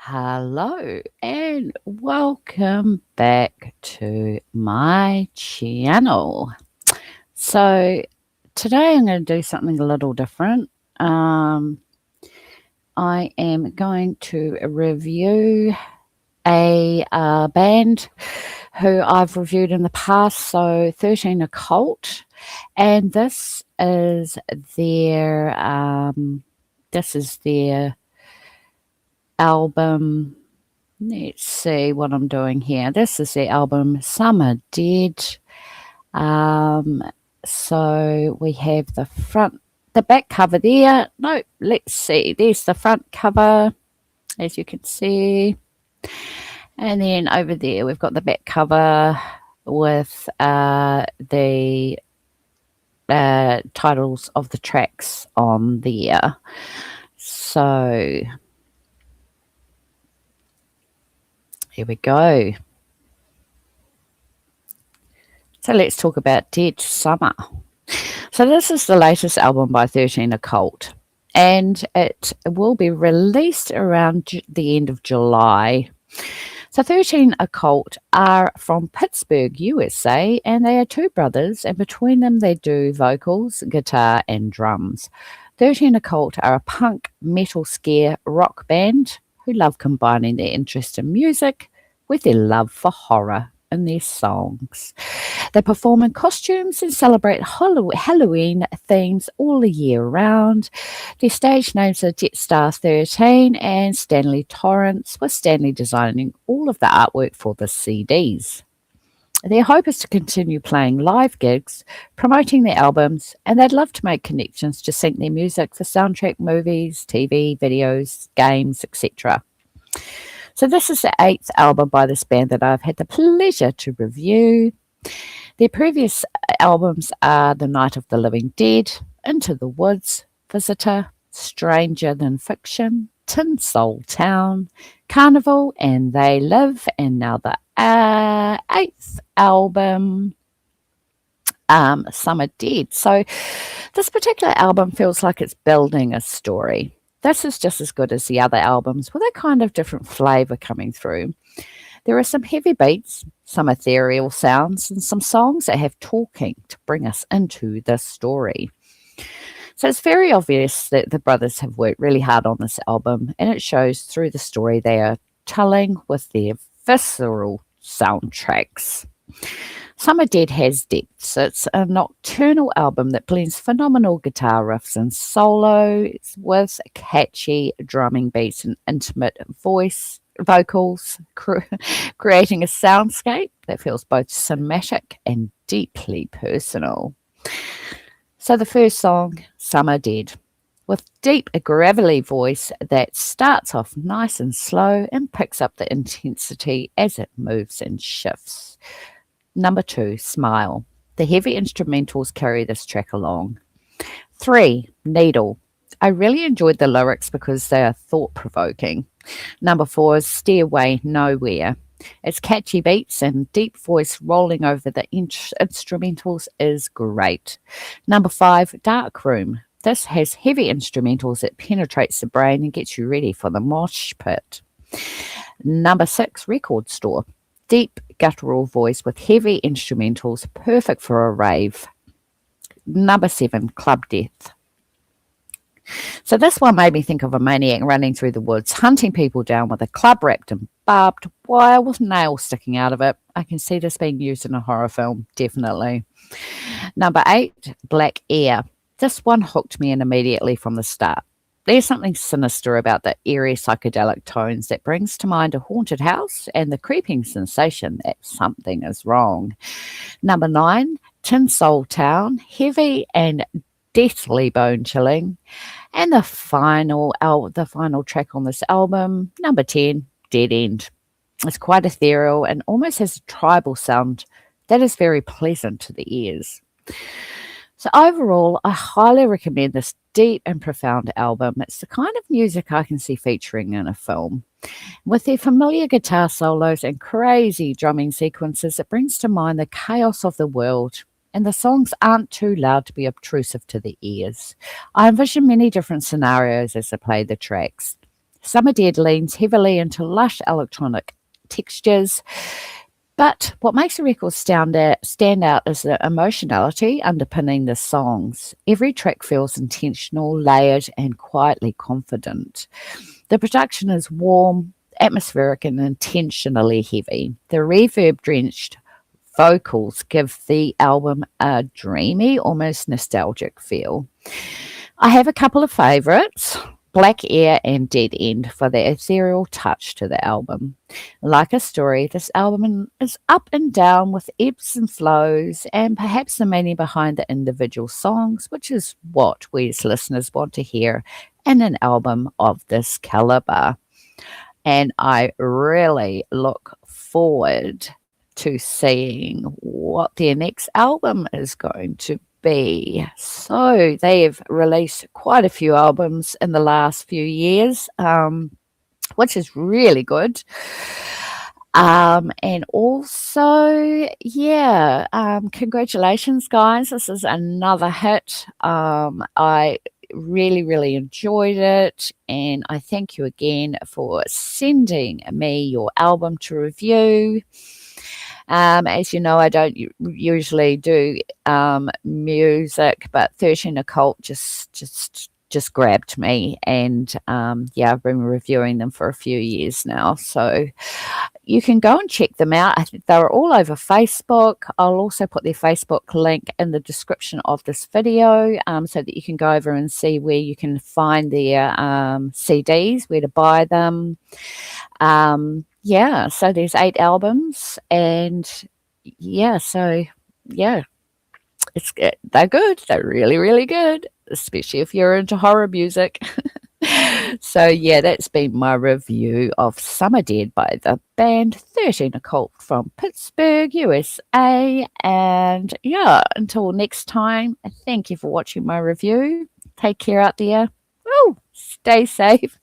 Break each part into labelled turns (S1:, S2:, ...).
S1: Hello and welcome back to my channel. So today I'm going to do something a little different. I am going to review a band who I've reviewed in the past, so 13 Occult, and this is their album. Let's see what I'm doing here. This is the album Summer Dead. So we have the back cover there. No, let's see. There's the front cover, as you can see. And then over there, we've got the back cover with the titles of the tracks on there. So here we go. So let's talk about Dead Summer. So this is the latest album by 13 Occult, and it will be released around the end of July. So 13 Occult are from Pittsburgh, USA, and they are two brothers, and between them they do vocals, guitar, and drums. 13 Occult are a punk, metal, scare, rock band who love combining their interest in music with their love for horror in their songs. They perform in costumes and celebrate Halloween themes all the year round. Their stage names are Jestart13 and Stanley Torrance, with Stanley designing all of the artwork for the CDs. Their hope is to continue playing live gigs, promoting their albums, and they'd love to make connections to sync their music for soundtrack movies, TV, videos, games, etc. So this is the 8th album by this band that I've had the pleasure to review. Their previous albums are The Night of the Living Dead, Into the Woods, Visitor, Stranger Than Fiction, Tin Soul Town, Carnival, and They Live, and now the 8th album, Summer Dead. So this particular album feels like it's building a story. This is just as good as the other albums, with a kind of different flavour coming through. There are some heavy beats, some ethereal sounds, and some songs that have talking to bring us into the story. So it's very obvious that the brothers have worked really hard on this album, and it shows through the story they are telling with their visceral soundtracks. Summer Dead has depths. It's a nocturnal album that blends phenomenal guitar riffs and solos with catchy drumming beats and intimate vocals, creating a soundscape that feels both cinematic and deeply personal. So the first song, Summer Dead, with deep, gravelly voice that starts off nice and slow and picks up the intensity as it moves and shifts. Number 2, Smile. The heavy instrumentals carry this track along. 3, Needle. I really enjoyed the lyrics because they are thought-provoking. Number 4 is Stairway Nowhere. Its catchy beats and deep voice rolling over the instrumentals is great. Number 5, Dark Room. This has heavy instrumentals that penetrates the brain and gets you ready for the mosh pit. Number 6, Record Store. Deep guttural voice with heavy instrumentals, perfect for a rave. Number 7, Club Death. So this one made me think of a maniac running through the woods, hunting people down with a club wrapped in barbed wire with nails sticking out of it. I can see this being used in a horror film, definitely. Number 8, Black Air. This one hooked me in immediately from the start. There's something sinister about the eerie psychedelic tones that brings to mind a haunted house and the creeping sensation that something is wrong. Number 9, Tin Soul Town, heavy and deathly bone-chilling. And the final track on this album, number 10, Dead End. It's quite ethereal and almost has a tribal sound that is very pleasant to the ears. So overall, I highly recommend this deep and profound album. It's the kind of music I can see featuring in a film. With their familiar guitar solos and crazy drumming sequences, it brings to mind the chaos of the world, and the songs aren't too loud to be obtrusive to the ears. I envision many different scenarios as I play the tracks. Some Are Dead leans heavily into lush electronic textures, but what makes the record stand out is the emotionality underpinning the songs. Every track feels intentional, layered, and quietly confident. The production is warm, atmospheric, and intentionally heavy. The reverb-drenched vocals give the album a dreamy, almost nostalgic feel. I have a couple of favourites. Black Air and Dead End for the ethereal touch to the album. Like a story, this album is up and down with ebbs and flows and perhaps the meaning behind the individual songs, which is what we as listeners want to hear in an album of this caliber. And I really look forward to seeing what their next album is going to be. So they've released quite a few albums in the last few years, which is really good. And also, congratulations, guys. This is another hit. I really enjoyed it, and I thank you again for sending me your album to review. As you know, I don't usually do music, but 13 Occult just grabbed me, and I've been reviewing them for a few years now. So you can go and check them out. I think they're all over Facebook. I'll also put their Facebook link in the description of this video, so that you can go over and see where you can find their CDs, where to buy them. So there's 8 albums, and they're good. They're really good, especially if you're into horror music. So that's been my review of Some Are Dead by the band 13 Occult from Pittsburgh, USA. And until next time, thank you for watching my review. Take care out there. Stay safe,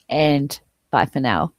S1: and bye for now.